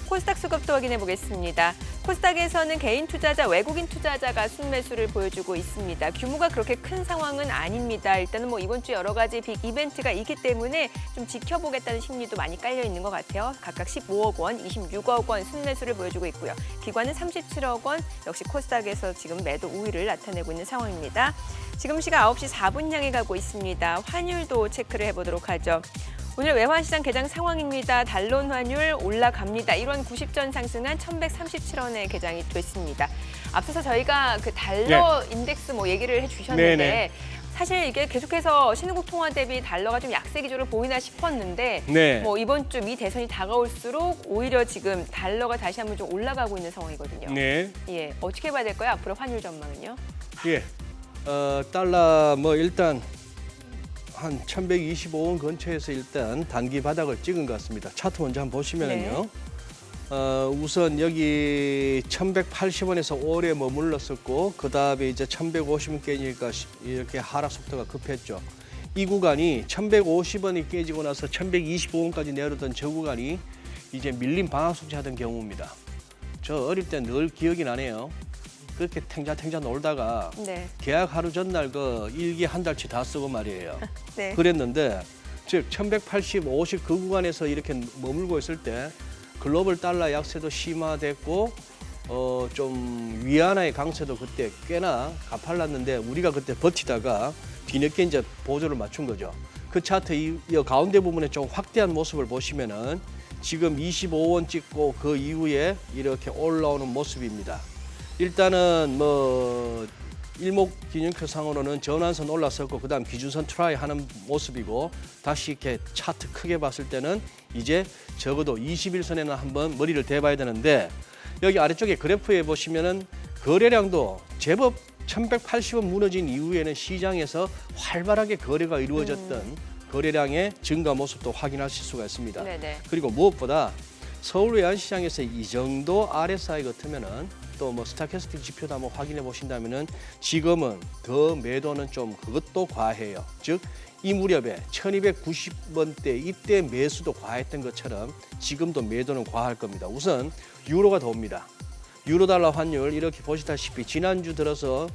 코스닥 수급도 확인해 보겠습니다. 코스닥에서는 개인 투자자, 외국인 투자자가 순매수를 보여주고 있습니다. 규모가 그렇게 큰 상황은 아닙니다. 일단은 이번 주 여러 가지 빅 이벤트가 있기 때문에 좀 지켜보겠다는 심리도 많이 깔려 있는 것 같아요. 각각 15억 원, 26억 원 순매수를 보여주고 있고요. 기관은 37억 원, 역시 코스닥에서 지금 매도 우위를 나타내고 있는 상황입니다. 지금 시각 9시 4분 향해 가고 있습니다. 환율도 체크를 해보도록 하죠. 오늘 외환시장 개장 상황입니다. 달론 환율 올라갑니다. 1원 90전 상승한 1,137원에 개장이 됐습니다. 앞서서 저희가 그 달러 인덱스 얘기를 해주셨는데 네네. 사실 이게 계속해서 신흥국 통화 대비 달러가 좀 약세 기조를 보이나 싶었는데 네. 이번 주 미 대선이 다가올수록 오히려 지금 달러가 다시 한번 좀 올라가고 있는 상황이거든요. 네. 예, 어떻게 봐야 될까요? 앞으로 환율 전망은요? 예. 달러 일단 한 1,125원 근처에서 일단 단기 바닥을 찍은 것 같습니다. 차트 먼저 한번 보시면요. 우선 여기 1,180원에서 오래 머물렀었고 그 다음에 이제 1,150원 깨지니까 이렇게 하락 속도가 급했죠. 이 구간이 1,150원이 깨지고 나서 1,125원까지 내려던 저 구간이 이제 밀림 방아숙제 하던 경우입니다. 저 어릴 때 늘 기억이 나네요. 그렇게 탱자탱자 놀다가 계약 하루 전날 그 일기 한 달치 다 쓰고 말이에요. 네. 그랬는데 즉 1180, 50 그 구간에서 이렇게 머물고 있을 때 글로벌 달러 약세도 심화됐고 좀 위안화의 강세도 그때 꽤나 가팔랐는데 우리가 그때 버티다가 뒤늦게 이제 보조를 맞춘 거죠. 그 차트 이 가운데 부분에 좀 확대한 모습을 보시면은 지금 25원 찍고 그 이후에 이렇게 올라오는 모습입니다. 일단은 뭐 일목균형표상으로는 전환선 올라섰고 그다음 기준선 트라이 하는 모습이고 다시 이렇게 차트 크게 봤을 때는 이제 적어도 21선에는 한번 머리를 대봐야 되는데 여기 아래쪽에 그래프에 보시면은 거래량도 제법 1180원 무너진 이후에는 시장에서 활발하게 거래가 이루어졌던 거래량의 증가 모습도 확인하실 수가 있습니다. 네네. 그리고 무엇보다 서울 외환시장에서 이 정도 RSI 같으면은 또 뭐 스타캐스틱 지표도 한번 확인해 보신다면은 지금은 더 매도는 좀 그것도 과해요. 즉 이 무렵에 1290원대 이때 매수도 과했던 것처럼 지금도 매도는 과할 겁니다. 우선 유로가 더 옵니다. 유로달러 환율 이렇게 보시다시피 지난주 들어서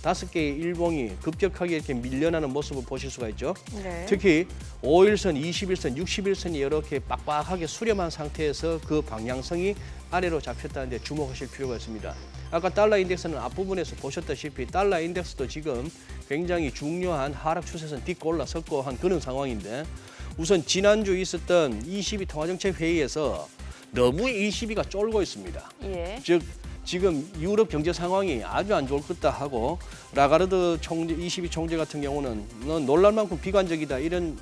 5개의 일봉이 급격하게 이렇게 밀려나는 모습을 보실 수가 있죠. 네. 특히 5일선, 21선, 61선이 이렇게 빡빡하게 수렴한 상태에서 그 방향성이 아래로 잡혔다는 데 주목하실 필요가 있습니다. 아까 달러 인덱스는 앞부분에서 보셨다시피 달러 인덱스도 지금 굉장히 중요한 하락 추세선 딛고 올라섰고 한 그런 상황인데 우선 지난주 있었던 22 통화정책회의에서 너무 22가 쫄고 있습니다. 예. 즉 지금 유럽 경제 상황이 아주 안 좋을 것다 하고 라가르드 총재 22 총재 같은 경우는 넌 놀랄 만큼 비관적이다 이런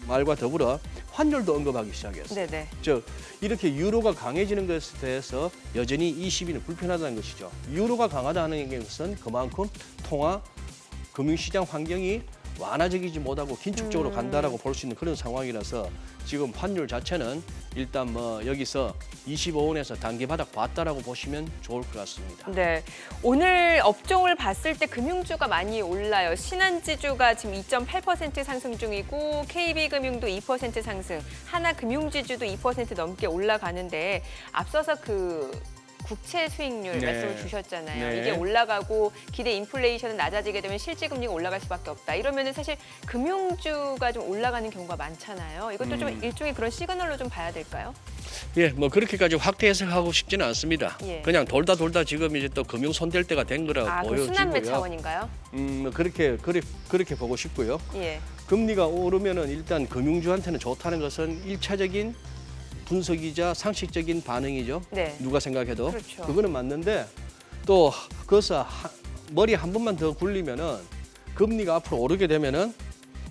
말과 더불어 환율도 언급하기 시작했어요. 네네. 즉 이렇게 유로가 강해지는 것에 대해서 여전히 22는 불편하다는 것이죠. 유로가 강하다는 것은 그만큼 통화 금융시장 환경이 완화적이지 못하고 긴축적으로 간다라고 볼 수 있는 그런 상황이라서 지금 환율 자체는 일단 뭐 여기서 25원에서 단기 바닥 봤다라고 보시면 좋을 것 같습니다. 네, 오늘 업종을 봤을 때 금융주가 많이 올라요. 신한지주가 지금 2.8% 상승 중이고 KB금융도 2% 상승, 하나금융지주도 2% 넘게 올라가는데 앞서서 그 국채 수익률 네. 말씀을 주셨잖아요. 네. 이게 올라가고 기대 인플레이션은 낮아지게 되면 실질 금리가 올라갈 수밖에 없다. 이러면은 사실 금융주가 좀 올라가는 경우가 많잖아요. 이것도 좀 일종의 그런 시그널로 좀 봐야 될까요? 예, 뭐 그렇게까지 확대 해석하고 싶지는 않습니다. 예. 그냥 돌다 지금 이제 또 금융 손댈 때가 된 거라고 그 보여지고요. 순환매 차원인가요? 뭐 그렇게 보고 싶고요. 예. 금리가 오르면은 일단 금융주한테는 좋다는 것은 일차적인 분석이자 상식적인 반응이죠. 네. 누가 생각해도 그렇죠. 그거는 맞는데 또 거기서 머리 한 번만 더 굴리면은 금리가 앞으로 오르게 되면은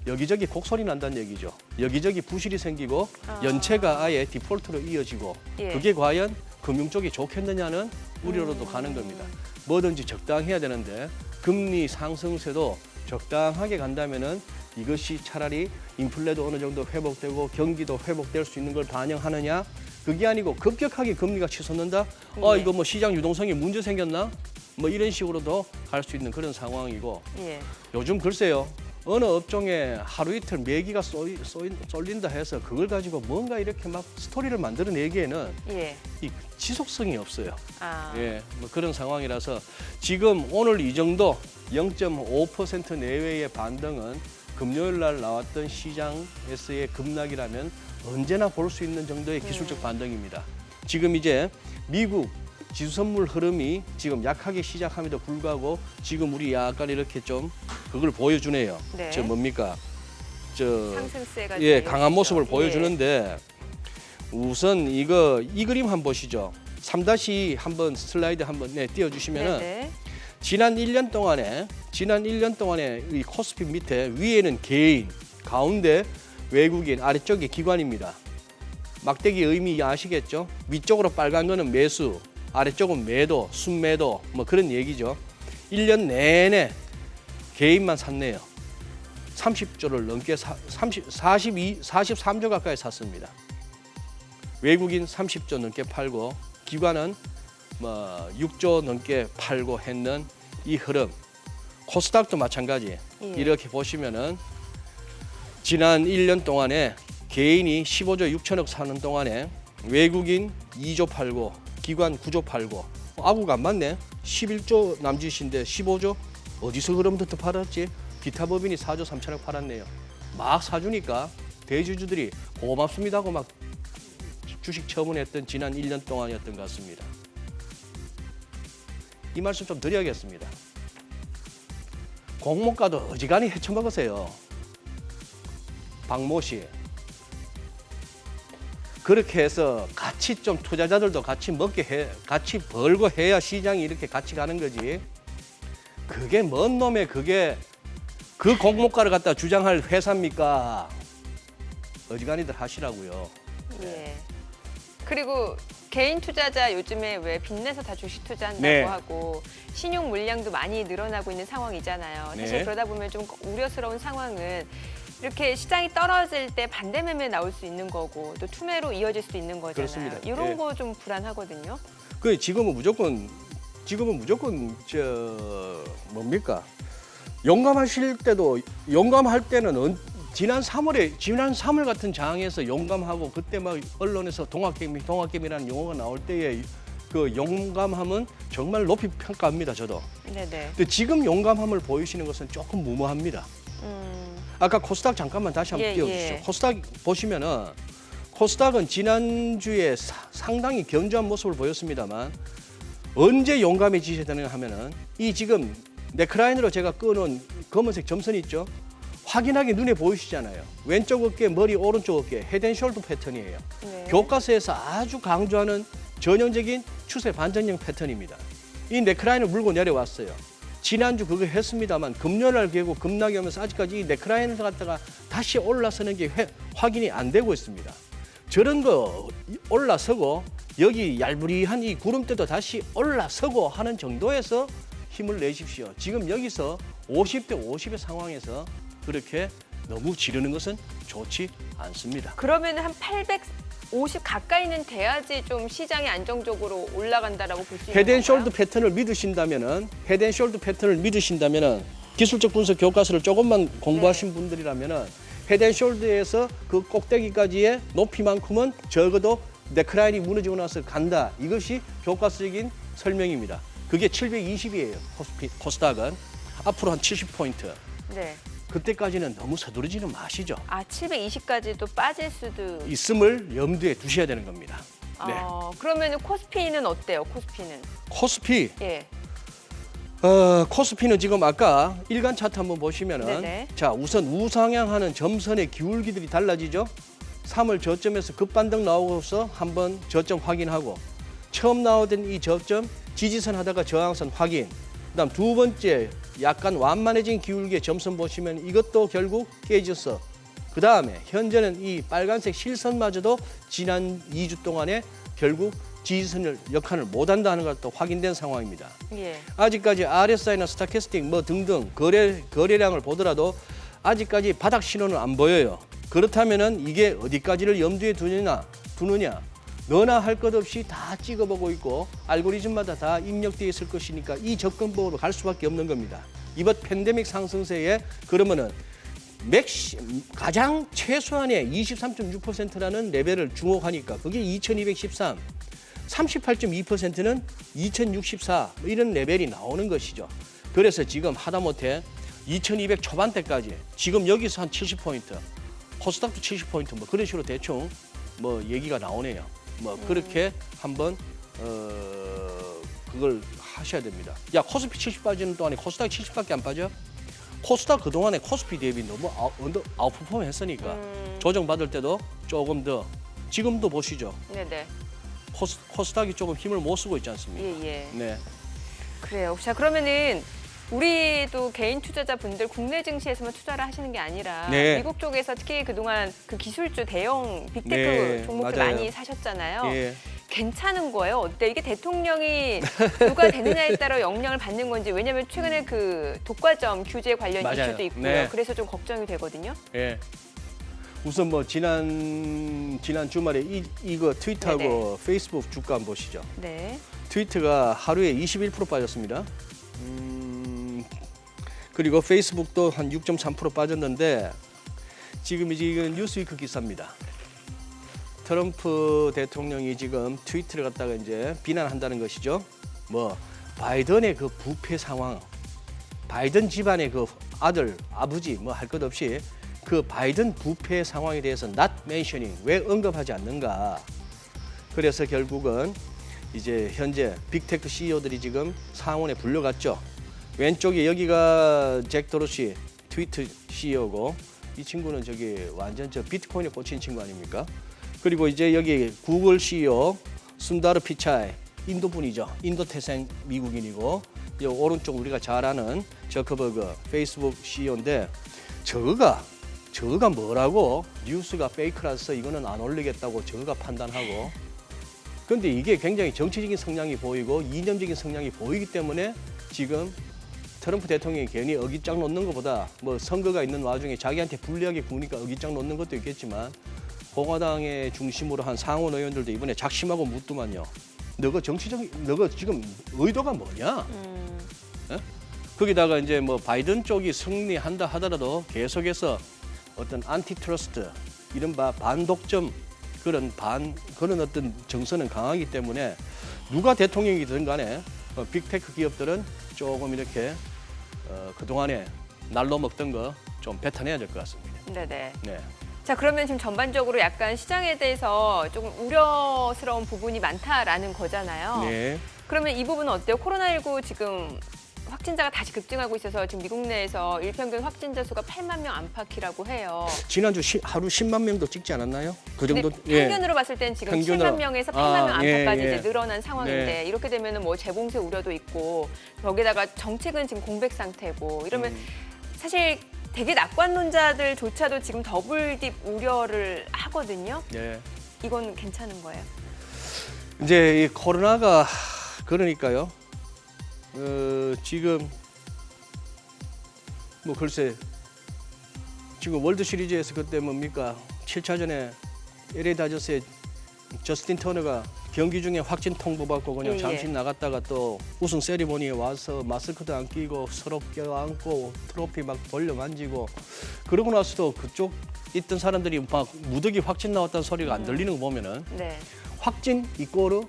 여기저기 곡소리 난다는 얘기죠. 여기저기 부실이 생기고 연체가 아예 디폴트로 이어지고 예. 그게 과연 금융 쪽이 좋겠느냐는 우려로도 가는 겁니다. 뭐든지 적당해야 되는데 금리 상승세도 적당하게 간다면은 이것이 차라리 인플레도 어느 정도 회복되고 경기도 회복될 수 있는 걸 반영하느냐? 그게 아니고 급격하게 금리가 치솟는다? 이거 뭐 시장 유동성에 문제 생겼나? 뭐 이런 식으로도 갈 수 있는 그런 상황이고 예. 요즘 글쎄요. 어느 업종에 하루 이틀 매기가 쏠린다 해서 그걸 가지고 뭔가 이렇게 막 스토리를 만들어내기에는 예. 이 지속성이 없어요. 아. 예, 뭐 그런 상황이라서 지금 오늘 이 정도 0.5% 내외의 반등은 금요일 날 나왔던 시장에서의 급락이라면 언제나 볼 수 있는 정도의 기술적 반등입니다. 지금 이제 미국 지수선물 흐름이 지금 약하게 시작함에도 불구하고 지금 우리 약간 이렇게 좀 그걸 보여주네요. 네. 저 뭡니까? 저 상승세가 예, 좀 강한 모습을 있죠. 보여주는데 우선 이 그림 한번 보시죠. 3- 한번 슬라이드 한번 띄워주시면은 네네. 지난 1년 동안에 이 코스피 밑에 위에는 개인, 가운데 외국인, 아래쪽이 기관입니다. 막대기 의미 아시겠죠? 위쪽으로 빨간 거는 매수, 아래쪽은 매도, 순매도 뭐 그런 얘기죠. 1년 내내 개인만 샀네요. 30조를 넘게 43조 가까이 샀습니다. 외국인 30조 넘게 팔고 기관은 뭐 6조 넘게 팔고 했는 이 흐름. 코스닥도 마찬가지. 예. 이렇게 보시면은 지난 1년 동안에 개인이 15조 6천억 사는 동안에 외국인 2조 팔고 기관 9조 팔고 아구가 안 맞네. 11조 남짓인데 15조 어디서 그럼부터 팔았지? 기타 법인이 4조 3천억 팔았네요. 막 사주니까 대주주들이 고맙습니다 하고 막 주식 처분했던 지난 1년 동안이었던 것 같습니다. 이 말씀 좀 드려야겠습니다. 공모가도 어지간히 헤쳐먹으세요. 박모 씨. 그렇게 해서 같이 좀 투자자들도 같이 같이 벌고 해야 시장이 이렇게 같이 가는 거지. 그게 뭔 놈의 그게 그 공모가를 갖다 주장할 회사입니까? 어지간히들 하시라고요. 예. 그리고 개인 투자자 요즘에 왜 빚내서 다 주식 투자한다고 네. 하고 신용 물량도 많이 늘어나고 있는 상황이잖아요. 사실 네. 그러다 보면 좀 우려스러운 상황은 이렇게 시장이 떨어질 때 반대 매매 나올 수 있는 거고 또 투매로 이어질 수 있는 거잖아요. 그렇습니다. 이런 예. 거 좀 불안하거든요. 그 지금은 무조건 뭡니까? 용감하실 때도 용감할 때는 지난 3월 같은 장에서 용감하고 그때 막 언론에서 동학개미라는 용어가 나올 때의 그 용감함은 정말 높이 평가합니다. 저도. 네네. 근데 지금 용감함을 보이시는 것은 조금 무모합니다. 아까 코스닥 잠깐만 다시 한번 예, 띄워주시죠. 예. 코스닥 보시면은 코스닥은 지난주에 상당히 견조한 모습을 보였습니다만 언제 용감해지셔야 되느냐 하면은 이 지금 네크라인으로 제가 끄는 검은색 점선이 있죠. 확연하게 눈에 보이시잖아요. 왼쪽 어깨, 머리 오른쪽 어깨, 헤드앤숄더 패턴이에요. 네. 교과서에서 아주 강조하는 전형적인 추세 반전형 패턴입니다. 이 네크라인을 물고 내려왔어요. 지난주 그거 했습니다만 금요일날 계고 급락이 오면서 아직까지 이 네크라인을 갖다가 다시 올라서는 게 확인이 안 되고 있습니다. 저런 거 올라서고 여기 얄부리한 이 구름대도 다시 올라서고 하는 정도에서 힘을 내십시오. 지금 여기서 50대 50의 상황에서 그렇게 너무 지르는 것은 좋지 않습니다. 그러면 한 850 가까이는 돼야지 좀 시장이 안정적으로 올라간다라고 볼 수 있는 헤드앤숄더 건가요? 패턴을 믿으신다면은 기술적 분석 교과서를 조금만 공부하신 분들이라면은 헤드앤숄더에서 그 꼭대기까지의 높이만큼은 적어도 네크라인이 무너지고 나서 간다. 이것이 교과서적인 설명입니다. 그게 720이에요. 코스닥은 앞으로 한 70포인트. 네. 그때까지는 너무 서두르지는 마시죠. 아, 720까지도 빠질 수도. 있음을 염두에 두셔야 되는 겁니다. 네. 그러면 코스피는 어때요? 코스피는? 코스피, 예. 코스피는 지금 아까 일간 차트 한번 보시면은 네네. 자 우선 우상향하는 점선의 기울기들이 달라지죠. 3월 저점에서 급반등 나오고서 한번 저점 확인하고 처음 나오던 이 저점 지지선 하다가 저항선 확인. 그다음 두 번째 약간 완만해진 기울기의 점선 보시면 이것도 결국 깨졌어. 그 다음에 현재는 이 빨간색 실선마저도 지난 2주 동안에 결국 지지선을 역할을 못한다는 것도 확인된 상황입니다. 예. 아직까지 RSI나 스타캐스틱 뭐 등등 거래량을 보더라도 아직까지 바닥 신호는 안 보여요. 그렇다면은 이게 어디까지를 염두에 두느냐 너나 할 것 없이 다 찍어보고 있고 알고리즘마다 다 입력되어 있을 것이니까 이 접근법으로 갈 수밖에 없는 겁니다. 이번 팬데믹 상승세에 그러면은 가장 최소한의 23.6%라는 레벨을 주목하니까 그게 2213, 38.2%는 2064 이런 레벨이 나오는 것이죠. 그래서 지금 하다못해 2200 초반대까지 지금 여기서 한 70포인트, 코스닥도 70포인트 뭐 그런 식으로 대충 뭐 얘기가 나오네요. 뭐 그렇게 한번 그걸 하셔야 됩니다. 야 코스피 70 빠지는 동안에 코스닥 70밖에 안 빠져? 코스닥 그동안에 코스피 대비 너무 아웃퍼폼 했으니까 조정받을 때도 조금 더 지금도 보시죠. 네네. 코스닥이 조금 힘을 못 쓰고 있지 않습니까? 예. 네. 그래요. 자, 그러면은 우리도 개인 투자자분들 국내 증시에서만 투자를 하시는 게 아니라 네. 미국 쪽에서 특히 그동안 그 기술주 대형 빅테크 네, 종목들 맞아요. 많이 사셨잖아요. 예. 괜찮은 거예요? 어때? 이게 대통령이 누가 되느냐에 따라 영향을 받는 건지. 왜냐하면 최근에 그 독과점 규제 관련 맞아요. 이슈도 있고요. 네. 그래서 좀 걱정이 되거든요. 예. 우선 뭐 지난 주말에 이거 트위터하고 페이스북 주가 한번 보시죠. 네. 트위터가 하루에 21% 빠졌습니다. 그리고 페이스북도 한 6.3% 빠졌는데 지금 이건 뉴스위크 기사입니다. 트럼프 대통령이 지금 트위터를 갖다가 이제 비난한다는 것이죠. 뭐 바이든의 그 부패 상황, 바이든 집안의 그 아들, 아버지 뭐 할 것 없이 그 바이든 부패 상황에 대해서 not mentioning 왜 언급하지 않는가. 그래서 결국은 이제 현재 빅테크 CEO들이 지금 상원에 불려갔죠. 왼쪽에 여기가 잭 도로시 트위터 CEO고 이 친구는 저기 완전 저 비트코인에 꽂힌 친구 아닙니까? 그리고 이제 여기 구글 CEO 순다르 피차이 인도 분이죠. 인도 태생 미국인이고 이 오른쪽 우리가 잘 아는 저커버그 페이스북 CEO인데 저거가 뭐라고 뉴스가 페이크라서 이거는 안 올리겠다고 저거가 판단하고 그런데 이게 굉장히 정치적인 성향이 보이고 이념적인 성향이 보이기 때문에 지금 트럼프 대통령이 괜히 어깃장 놓는 것보다 뭐 선거가 있는 와중에 자기한테 불리하게 구니까 어깃장 놓는 것도 있겠지만 공화당의 중심으로 한 상원 의원들도 이번에 작심하고 묻더만요. 너가 지금 의도가 뭐냐? 예? 거기다가 이제 뭐 바이든 쪽이 승리한다 하더라도 계속해서 어떤 안티트러스트 이른바 반독점 그런 어떤 정서는 강하기 때문에 누가 대통령이든 간에 빅테크 기업들은 조금 이렇게 그동안에 날로 먹던 거 좀 뱉어내야 될 것 같습니다. 네네. 네. 자, 그러면 지금 전반적으로 약간 시장에 대해서 조금 우려스러운 부분이 많다라는 거잖아요. 네. 그러면 이 부분은 어때요? 코로나19 지금 확진자가 다시 급증하고 있어서 지금 미국 내에서 일평균 확진자 수가 8만 명 안팎이라고 해요. 지난주 하루 10만 명도 찍지 않았나요? 그 정도. 근데 평균으로 봤을 땐 지금 평균으로. 7만 명에서 8만 명 안팎까지 예. 이제 늘어난 상황인데 네. 이렇게 되면은 뭐 재봉쇄 우려도 있고 거기다가 정책은 지금 공백 상태고 이러면 사실 되게 낙관론자들조차도 지금 더블 딥 우려를 하거든요. 네. 이건 괜찮은 거예요? 이제 이 코로나가 그러니까요. 지금 뭐 글쎄 지금 월드 시리즈에서 그때 뭡니까 7차전에 LA 다저스의 저스틴 터너가 경기 중에 확진 통보받고 그냥 예, 예. 잠시 나갔다가 또 우승 세리머니에 와서 마스크도 안 끼고 서로 껴안고 트로피 막 돌려 만지고 그러고 나서도 그쪽 있던 사람들이 막 무더기 확진 나왔다는 소리가 안 들리는 거 보면은 네. 확진 이꼬르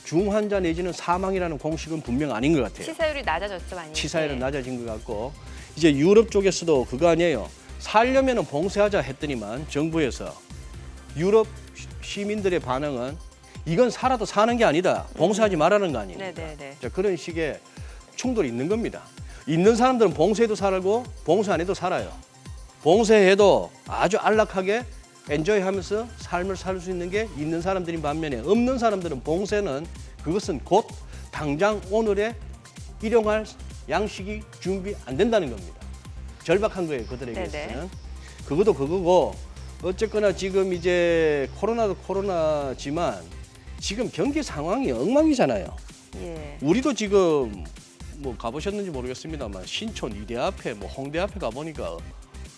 중환자 내지는 사망이라는 공식은 분명 아닌 것 같아요. 치사율이 낮아졌죠, 많이. 치사율은 네. 낮아진 것 같고 이제 유럽 쪽에서도 그거 아니에요. 살려면은 봉쇄하자 했더니만 정부에서 유럽 시민들의 반응은 이건 살아도 사는 게 아니다. 봉쇄하지 말라는 거 아니에요. 네네네. 자, 그런 식의 충돌이 있는 겁니다. 있는 사람들은 봉쇄해도 살고 봉쇄 안 해도 살아요. 봉쇄해도 아주 안락하게 엔조이하면서 삶을 살 수 있는 게 있는 사람들인 반면에 없는 사람들은 봉쇄는 그것은 곧 당장 오늘에 일용할 양식이 준비 안 된다는 겁니다. 절박한 거예요, 그들에게는. 그것도 그거고 어쨌거나 지금 이제 코로나도 코로나지만 지금 경기 상황이 엉망이잖아요. 예. 우리도 지금 뭐 가보셨는지 모르겠습니다만 신촌 이대 앞에 뭐 홍대 앞에 가보니까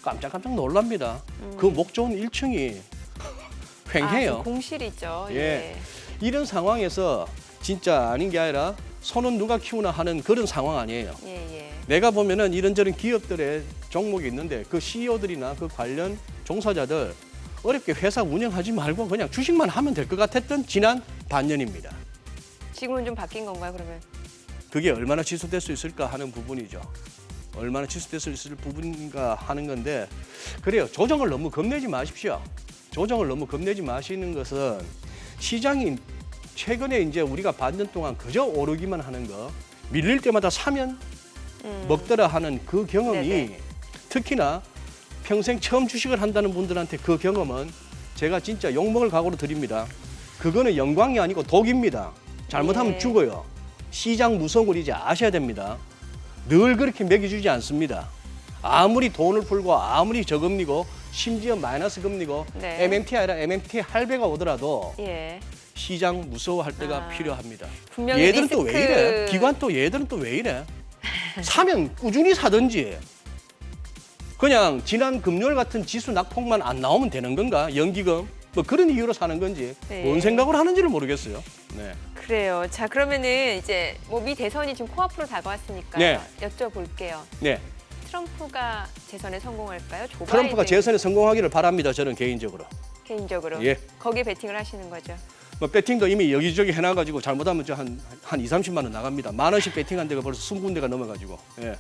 깜짝깜짝 놀랍니다. 그 목 좋은 1층이 횡해요. 아, 공실이죠. 예. 이런 상황에서 진짜 아닌 게 아니라 손은 누가 키우나 하는 그런 상황 아니에요. 예. 내가 보면은 이런저런 기업들의 종목이 있는데 그 CEO들이나 그 관련 종사자들 어렵게 회사 운영하지 말고 그냥 주식만 하면 될 것 같았던 지난 반년입니다. 지금은 좀 바뀐 건가요, 그러면? 그게 얼마나 지속될 수 있을까 하는 부분이죠. 얼마나 지속될 수 있을 부분인가 하는 건데 그래요. 조정을 너무 겁내지 마십시오. 조정을 너무 겁내지 마시는 것은 시장이 최근에 이제 우리가 반년 동안 그저 오르기만 하는 거 밀릴 때마다 사면 먹더라 하는 그 경험이 네네. 특히나 평생 처음 주식을 한다는 분들한테 그 경험은 제가 진짜 욕먹을 각오로 드립니다. 그거는 영광이 아니고 독입니다. 잘못하면 예. 죽어요. 시장 무서운 걸 이제 아셔야 됩니다. 늘 그렇게 매겨주지 않습니다. 아무리 돈을 풀고 아무리 저금리고 심지어 마이너스 금리고 네. MMT 아니라 MMT 할배가 오더라도 예. 시장 무서워할 때가 필요합니다. 분명히 얘들은 또 리스크... 왜 이래? 기관 또 얘들은 또 왜 이래? 사면 꾸준히 사든지 그냥 지난 금요일 같은 지수 낙폭만 안 나오면 되는 건가? 연기금 뭐 그런 이유로 사는 건지 네. 뭔 생각을 하는지를 모르겠어요. 네. 그래요. 자, 그러면은 이제 뭐 미 대선이 지금 코앞으로 다가왔으니까 네. 여쭤볼게요. 네. 트럼프가 재선에 성공할까요? 조 트럼프가 바이든 재선에 성공하기를 바랍니다. 저는 개인적으로. 개인적으로 예. 거기에 베팅을 하시는 거죠. 뭐 배팅도 이미 여기저기 해놔가지고 잘못하면 한 2, 30만 원 나갑니다. 10,000원씩 배팅한 데가 벌써 20군데가 넘어가지고. 예.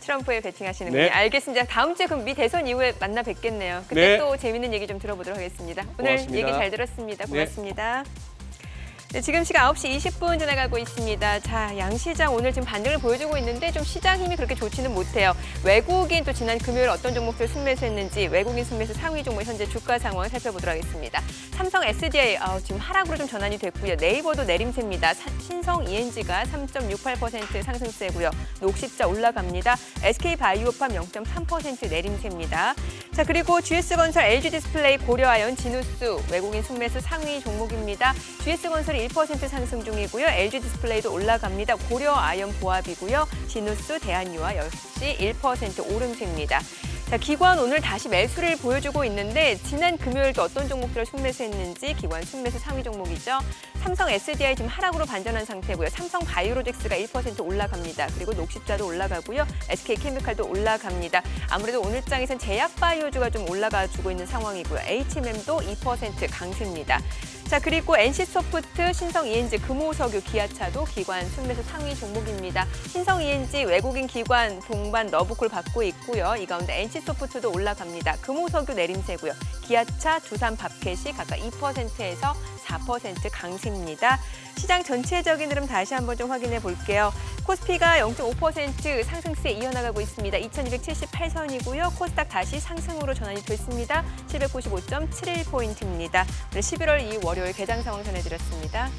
트럼프에 베팅하시는군요. 네. 알겠습니다. 다음 주에 그럼 미 대선 이후에 만나 뵙겠네요. 그때 네. 또 재밌는 얘기 좀 들어보도록 하겠습니다. 오늘 고맙습니다. 얘기 잘 들었습니다. 네. 고맙습니다. 네, 지금 시각 9시 20분 지나가고 있습니다. 자, 양시장 오늘 지금 반등을 보여주고 있는데 좀 시장 힘이 그렇게 좋지는 못해요. 외국인 또 지난 금요일 어떤 종목들 순매수했는지 외국인 순매수 상위 종목 현재 주가 상황 살펴보도록 하겠습니다. 삼성 SDI 지금 하락으로 좀 전환이 됐고요. 네이버도 내림세입니다. 신성 ENG가 3.68% 상승세고요. 녹십자 올라갑니다. SK바이오팜 0.3% 내림세입니다. 자, 그리고 GS건설, LG디스플레이, 고려아연, 진우스 외국인 순매수 상위 종목입니다. GS건설이 1% 상승 중이고요. LG디스플레이도 올라갑니다. 고려아연 보합이고요. 진우스, 대한유화 역시 1% 오름세입니다. 자, 기관 오늘 다시 매수를 보여주고 있는데 지난 금요일도 어떤 종목들을 순매수했는지 기관 순매수 상위 종목이죠. 삼성 SDI 지금 하락으로 반전한 상태고요. 삼성 바이오로직스가 1% 올라갑니다. 그리고 녹십자도 올라가고요. SK케미칼도 올라갑니다. 아무래도 오늘 장에선 제약바이오주가 좀 올라가주고 있는 상황이고요. HMM도 2% 강세입니다. 자, 그리고 NC소프트, 신성 ENG, 금호석유, 기아차도 기관 순매수 상위 종목입니다. 신성 ENG 외국인 기관 동반 너브콜 받고 있고요. 이 가운데 NC소프트도 올라갑니다. 금호석유 내림세고요. 기아차, 두산 밥켓이 각각 2%에서 4% 강세입니다. 시장 전체적인 흐름 다시 한번 좀 확인해 볼게요. 코스피가 0.5% 상승세 이어나가고 있습니다. 2278선이고요. 코스닥 다시 상승으로 전환이 됐습니다. 795.71포인트입니다. 오늘 11월 2일 월요일 개장 상황 전해드렸습니다.